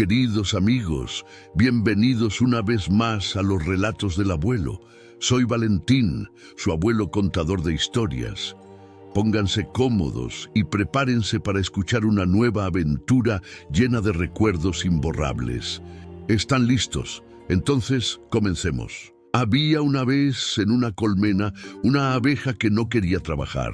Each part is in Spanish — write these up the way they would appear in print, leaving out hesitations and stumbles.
Queridos amigos, bienvenidos una vez más a los relatos del abuelo. Soy Valentín, su abuelo contador de historias. Pónganse cómodos y prepárense para escuchar una nueva aventura llena de recuerdos imborrables. ¿Están listos? Entonces, comencemos. Había una vez en una colmena una abeja que no quería trabajar.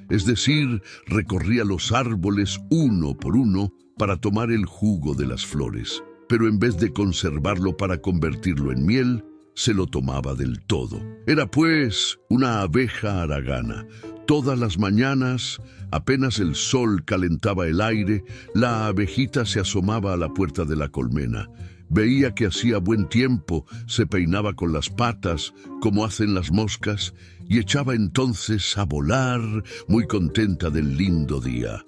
Es decir, recorría los árboles uno por uno para tomar el jugo de las flores. Pero en vez de conservarlo para convertirlo en miel, se lo tomaba del todo. Era pues una abeja haragana. Todas las mañanas, apenas el sol calentaba el aire, la abejita se asomaba a la puerta de la colmena. Veía que hacía buen tiempo, se peinaba con las patas, como hacen las moscas, y echaba entonces a volar, muy contenta del lindo día.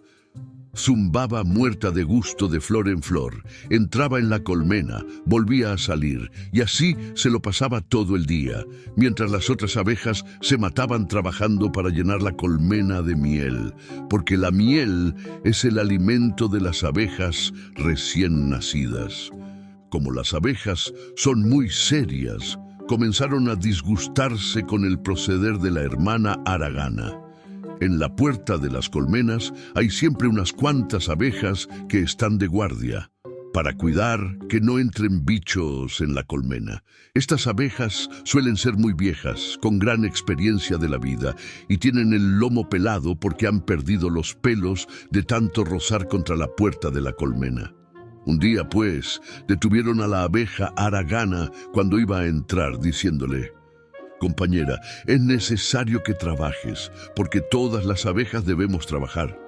Zumbaba muerta de gusto de flor en flor, entraba en la colmena, volvía a salir, y así se lo pasaba todo el día, mientras las otras abejas se mataban trabajando para llenar la colmena de miel, porque la miel es el alimento de las abejas recién nacidas. Como las abejas son muy serias, comenzaron a disgustarse con el proceder de la hermana haragana. En la puerta de las colmenas hay siempre unas cuantas abejas que están de guardia, para cuidar que no entren bichos en la colmena. Estas abejas suelen ser muy viejas, con gran experiencia de la vida, y tienen el lomo pelado porque han perdido los pelos de tanto rozar contra la puerta de la colmena. Un día, pues, detuvieron a la abeja haragana cuando iba a entrar, diciéndole: «Compañera, es necesario que trabajes, porque todas las abejas debemos trabajar».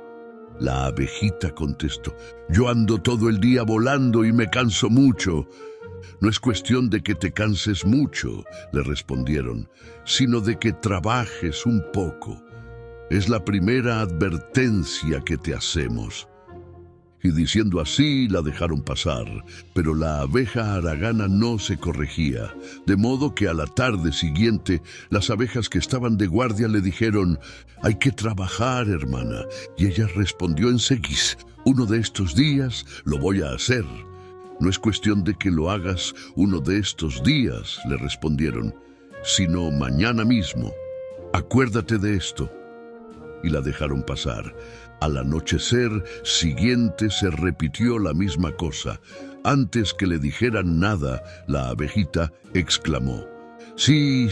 La abejita contestó: «Yo ando todo el día volando y me canso mucho». «No es cuestión de que te canses mucho», le respondieron, «sino de que trabajes un poco. Es la primera advertencia que te hacemos». Y diciendo así, la dejaron pasar, pero la abeja haragana no se corregía, de modo que a la tarde siguiente, las abejas que estaban de guardia le dijeron: «Hay que trabajar, hermana», y ella respondió enseguida: «Uno de estos días lo voy a hacer». «No es cuestión de que lo hagas uno de estos días», le respondieron, «sino mañana mismo. Acuérdate de esto». Y la dejaron pasar. Al anochecer siguiente se repitió la misma cosa. Antes que le dijeran nada, la abejita exclamó: «Sí,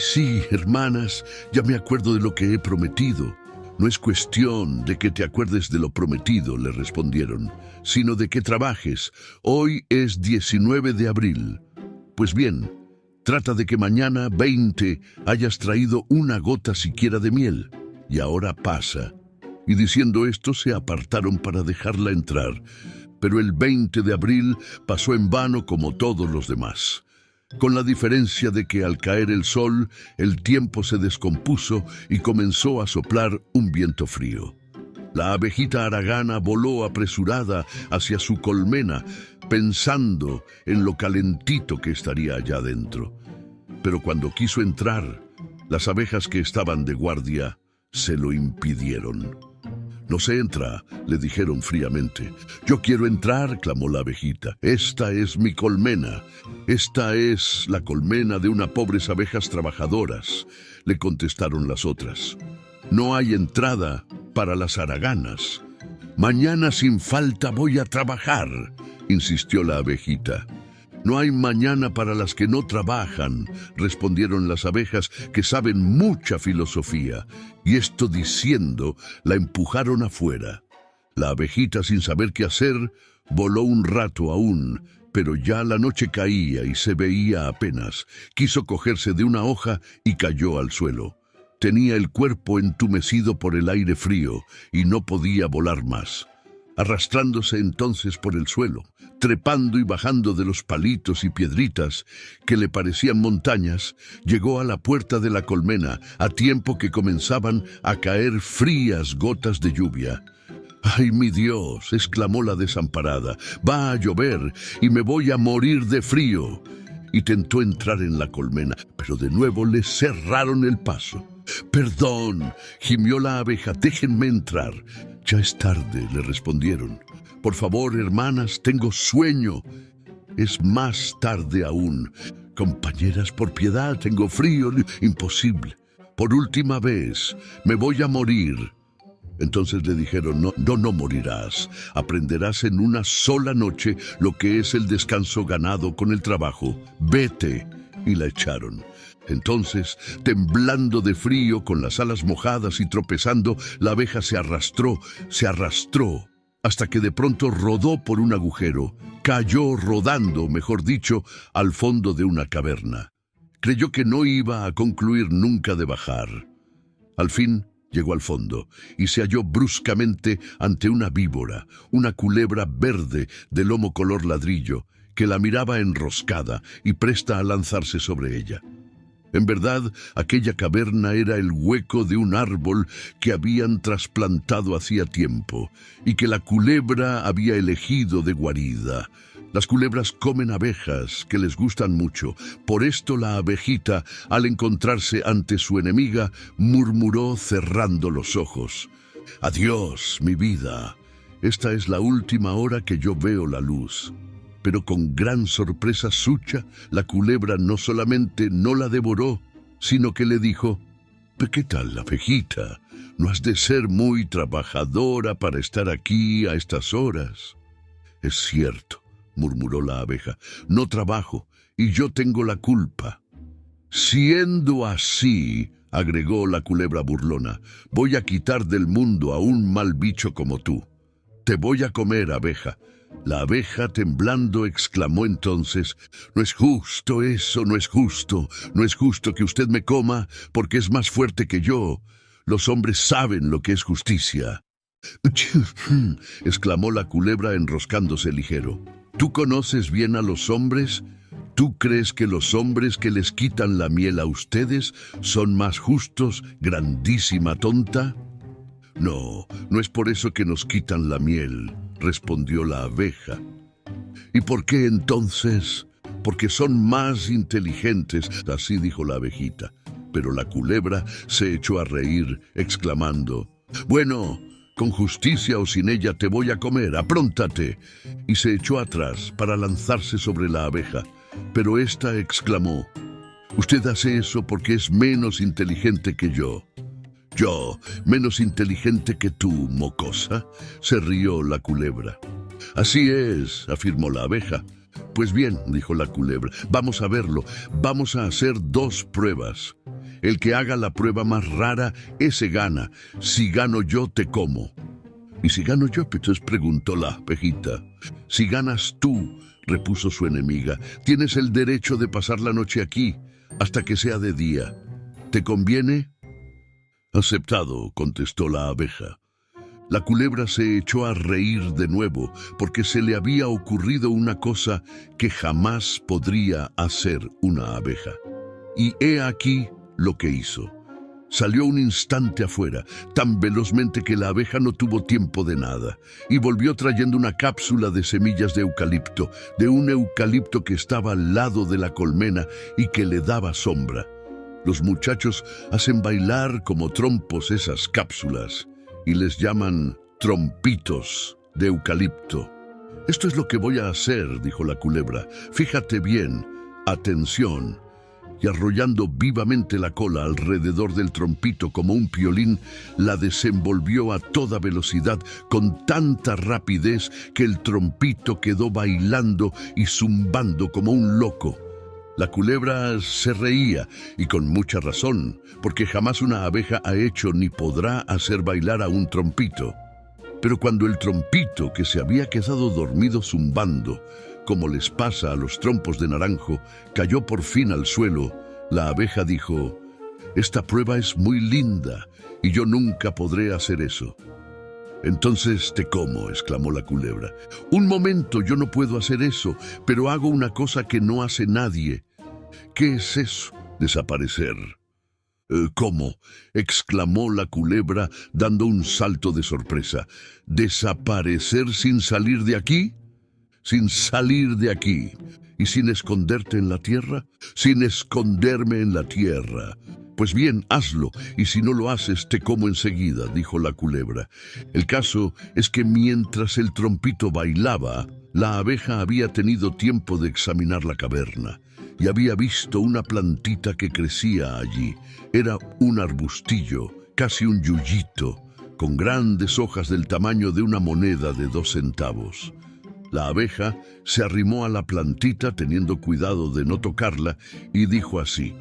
hermanas, ya me acuerdo de lo que he prometido». «No es cuestión de que te acuerdes de lo prometido», le respondieron, «sino de que trabajes. Hoy es 19 de abril. Pues bien, trata de que mañana 20 hayas traído una gota siquiera de miel. Y ahora pasa». Y diciendo esto se apartaron para dejarla entrar. Pero el 20 de abril pasó en vano como todos los demás, con la diferencia de que al caer el sol, el tiempo se descompuso y comenzó a soplar un viento frío. La abejita haragana voló apresurada hacia su colmena, pensando en lo calentito que estaría allá dentro. Pero cuando quiso entrar, las abejas que estaban de guardia se lo impidieron. «No se entra», le dijeron fríamente. «Yo quiero entrar», clamó la abejita. «Esta es mi colmena. Esta es la colmena de unas pobres abejas trabajadoras», le contestaron las otras. «No hay entrada para las haraganas». «Mañana sin falta voy a trabajar», insistió la abejita. «No hay mañana para las que no trabajan», respondieron las abejas que saben mucha filosofía, y esto diciendo, la empujaron afuera. La abejita, sin saber qué hacer, voló un rato aún, pero ya la noche caía y se veía apenas. Quiso cogerse de una hoja y cayó al suelo. Tenía el cuerpo entumecido por el aire frío y no podía volar más. Arrastrándose entonces por el suelo, trepando y bajando de los palitos y piedritas que le parecían montañas, llegó a la puerta de la colmena a tiempo que comenzaban a caer frías gotas de lluvia. «¡Ay, mi Dios!», exclamó la desamparada, «va a llover y me voy a morir de frío». Y tentó entrar en la colmena, pero de nuevo le cerraron el paso. «Perdón», gimió la abeja, «déjenme entrar». «Ya es tarde», le respondieron. «Por favor, hermanas, tengo sueño». es más tarde aún. Compañeras, por piedad, tengo frío. Imposible. Por última vez, me voy a morir. Entonces le dijeron, no morirás. Aprenderás en una sola noche lo que es el descanso ganado con el trabajo. Vete. Y la echaron. Entonces, temblando de frío, con las alas mojadas y tropezando, la abeja se arrastró, hasta que de pronto rodó por un agujero. Cayó rodando, mejor dicho, al fondo de una caverna. Creyó que no iba a concluir nunca de bajar. Al fin, llegó al fondo y se halló bruscamente ante una víbora, una culebra verde de lomo color ladrillo, que la miraba enroscada y presta a lanzarse sobre ella. En verdad, aquella caverna era el hueco de un árbol que habían trasplantado hacía tiempo y que la culebra había elegido de guarida. Las culebras comen abejas, que les gustan mucho. Por esto la abejita, al encontrarse ante su enemiga, murmuró cerrando los ojos: «Adiós, mi vida. Esta es la última hora que yo veo la luz». Pero con gran sorpresa suya, la culebra no solamente no la devoró, sino que le dijo: «¿Qué tal, abejita? No has de ser muy trabajadora para estar aquí a estas horas». «Es cierto», murmuró la abeja, «no trabajo y yo tengo la culpa». «Siendo así», agregó la culebra burlona, «voy a quitar del mundo a un mal bicho como tú. Te voy a comer, abeja». La abeja, temblando, exclamó entonces: «No es justo eso, no es justo. No es justo que usted me coma porque es más fuerte que yo. Los hombres saben lo que es justicia». exclamó la culebra enroscándose ligero. «¿Tú conoces bien a los hombres? ¿Tú crees que los hombres que les quitan la miel a ustedes son más justos, grandísima tonta?» «No, no es por eso que nos quitan la miel», respondió la abeja. «¿Y por qué entonces?» «Porque son más inteligentes», así dijo la abejita. Pero la culebra se echó a reír, exclamando: «Bueno, con justicia o sin ella te voy a comer, apróntate». Y se echó atrás para lanzarse sobre la abeja. Pero ésta exclamó: «Usted hace eso porque es menos inteligente que yo». «¿Yo, menos inteligente que tú, mocosa?», se rió la culebra. «Así es», afirmó la abeja. «Pues bien», dijo la culebra, «vamos a verlo. Vamos a hacer 2 pruebas. El que haga la prueba más rara, ese gana. Si gano yo, te como». «¿Y si gano yo?», entonces preguntó la abejita. «Si ganas tú», repuso su enemiga, «tienes el derecho de pasar la noche aquí, hasta que sea de día. ¿Te conviene?» «Aceptado», contestó la abeja. La culebra se echó a reír de nuevo, porque se le había ocurrido una cosa que jamás podría hacer una abeja. Y he aquí lo que hizo. Salió un instante afuera, tan velozmente que la abeja no tuvo tiempo de nada, y volvió trayendo una cápsula de semillas de eucalipto, de un eucalipto que estaba al lado de la colmena y que le daba sombra. Los muchachos hacen bailar como trompos esas cápsulas y les llaman trompitos de eucalipto. «Esto es lo que voy a hacer», dijo la culebra. «Fíjate bien, atención». Y arrollando vivamente la cola alrededor del trompito como un piolín, la desenvolvió a toda velocidad con tanta rapidez que el trompito quedó bailando y zumbando como un loco. La culebra se reía, y con mucha razón, porque jamás una abeja ha hecho ni podrá hacer bailar a un trompito. Pero cuando el trompito, que se había quedado dormido zumbando, como les pasa a los trompos de naranjo, cayó por fin al suelo, la abeja dijo: «Esta prueba es muy linda, y yo nunca podré hacer eso». «Entonces te como», exclamó la culebra. «Un momento, yo no puedo hacer eso, pero hago una cosa que no hace nadie». «¿Qué es eso?» «Desaparecer». «¿Cómo?», exclamó la culebra, dando un salto de sorpresa. «¿Desaparecer sin salir de aquí?» «Sin salir de aquí. ¿Y sin esconderte en la tierra?» «Sin esconderme en la tierra». Pues bien, hazlo, y si no lo haces, te como enseguida, dijo la culebra. El caso es que mientras el trompito bailaba, la abeja había tenido tiempo de examinar la caverna y había visto una plantita que crecía allí. Era un arbustillo, casi un yuyito, con grandes hojas del tamaño de una moneda de 2 centavos. La abeja se arrimó a la plantita teniendo cuidado de no tocarla y dijo así: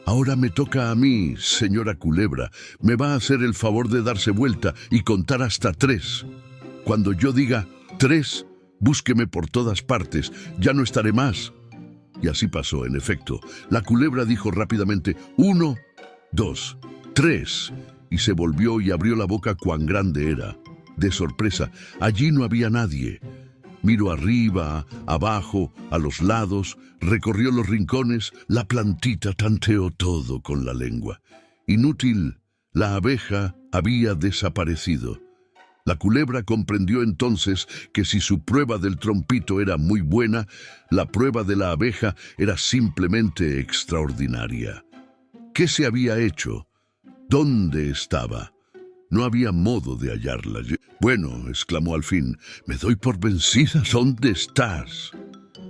«Ahora me toca a mí, señora culebra. Me va a hacer el favor de darse vuelta y contar hasta 3. Cuando yo diga 3, búsqueme por todas partes, ya no estaré más». Y así pasó, en efecto. La culebra dijo rápidamente: 1, 2, 3, y se volvió y abrió la boca cuán grande era. De sorpresa, allí no había nadie. Miró arriba, abajo, a los lados, recorrió los rincones, la plantita tanteó todo con la lengua. Inútil, la abeja había desaparecido. La culebra comprendió entonces que si su prueba del trompito era muy buena, la prueba de la abeja era simplemente extraordinaria. ¿Qué se había hecho? ¿Dónde estaba? No había modo de hallarla. «Bueno», exclamó al fin, «me doy por vencida. ¿Dónde estás?»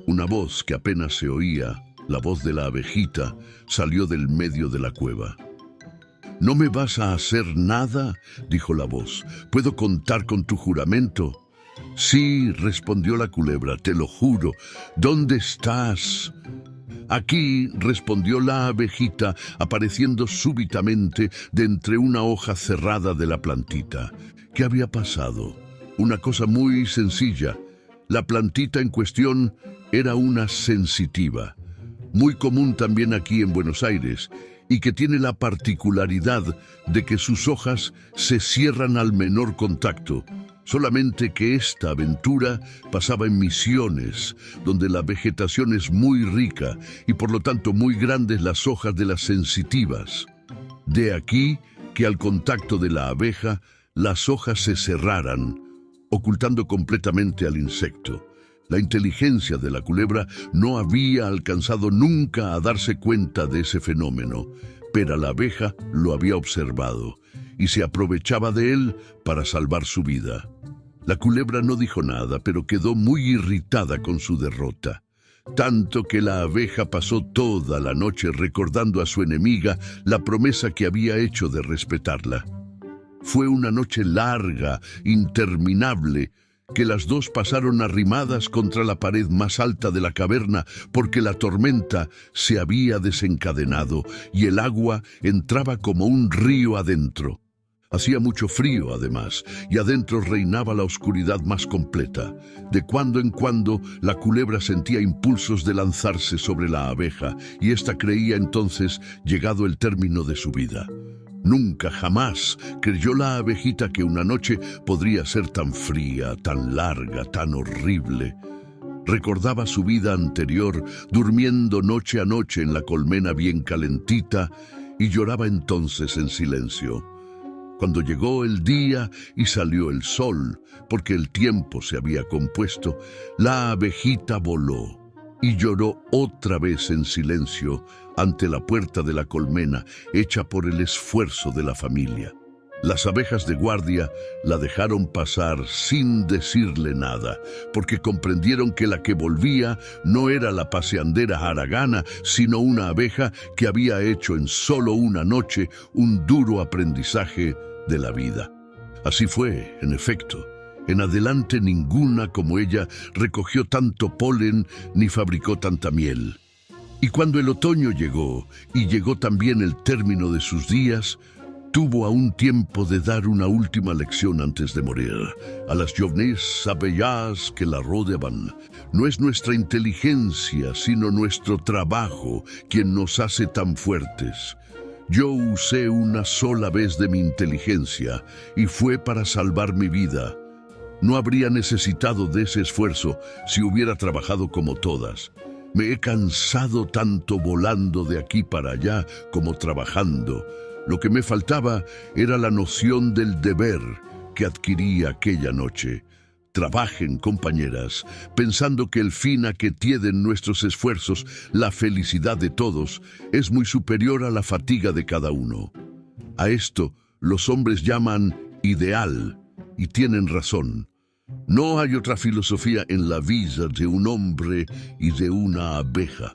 Una voz que apenas se oía, la voz de la abejita, salió del medio de la cueva. «¿No me vas a hacer nada?», dijo la voz. «¿Puedo contar con tu juramento?». «Sí», respondió la culebra, «te lo juro». «¿Dónde estás?». «Aquí», respondió la abejita, apareciendo súbitamente de entre una hoja cerrada de la plantita. ¿Qué había pasado? Una cosa muy sencilla. La plantita en cuestión era una sensitiva, muy común también aquí en Buenos Aires, y que tiene la particularidad de que sus hojas se cierran al menor contacto. Solamente que esta aventura pasaba en Misiones, donde la vegetación es muy rica y por lo tanto muy grandes las hojas de las sensitivas. De aquí que al contacto de la abeja, las hojas se cerraran, ocultando completamente al insecto. La inteligencia de la culebra no había alcanzado nunca a darse cuenta de ese fenómeno, pero la abeja lo había observado y se aprovechaba de él para salvar su vida. La culebra no dijo nada, pero quedó muy irritada con su derrota, tanto que la abeja pasó toda la noche recordando a su enemiga la promesa que había hecho de respetarla. Fue una noche larga, interminable, que las dos pasaron arrimadas contra la pared más alta de la caverna porque la tormenta se había desencadenado y el agua entraba como un río adentro. Hacía mucho frío, además, y adentro reinaba la oscuridad más completa. De cuando en cuando, la culebra sentía impulsos de lanzarse sobre la abeja, y ésta creía entonces llegado el término de su vida. Nunca, jamás, creyó la abejita que una noche podría ser tan fría, tan larga, tan horrible. Recordaba su vida anterior, durmiendo noche a noche en la colmena bien calentita, y lloraba entonces en silencio. Cuando llegó el día y salió el sol, porque el tiempo se había compuesto, la abejita voló y lloró otra vez en silencio ante la puerta de la colmena hecha por el esfuerzo de la familia. Las abejas de guardia la dejaron pasar sin decirle nada, porque comprendieron que la que volvía no era la paseandera haragana, sino una abeja que había hecho en solo una noche un duro aprendizaje de la vida. Así fue, en efecto. En adelante ninguna como ella recogió tanto polen ni fabricó tanta miel. Y cuando el otoño llegó, y llegó también el término de sus días, tuvo aún tiempo de dar una última lección antes de morir a las jóvenes abejas que la rodeaban. No es nuestra inteligencia, sino nuestro trabajo quien nos hace tan fuertes. Yo usé una sola vez de mi inteligencia y fue para salvar mi vida. No habría necesitado de ese esfuerzo si hubiera trabajado como todas. Me he cansado tanto volando de aquí para allá como trabajando. Lo que me faltaba era la noción del deber que adquirí aquella noche. Trabajen, compañeras, pensando que el fin a que tienden nuestros esfuerzos, la felicidad de todos, es muy superior a la fatiga de cada uno. A esto los hombres llaman ideal, y tienen razón. No hay otra filosofía en la vida de un hombre y de una abeja.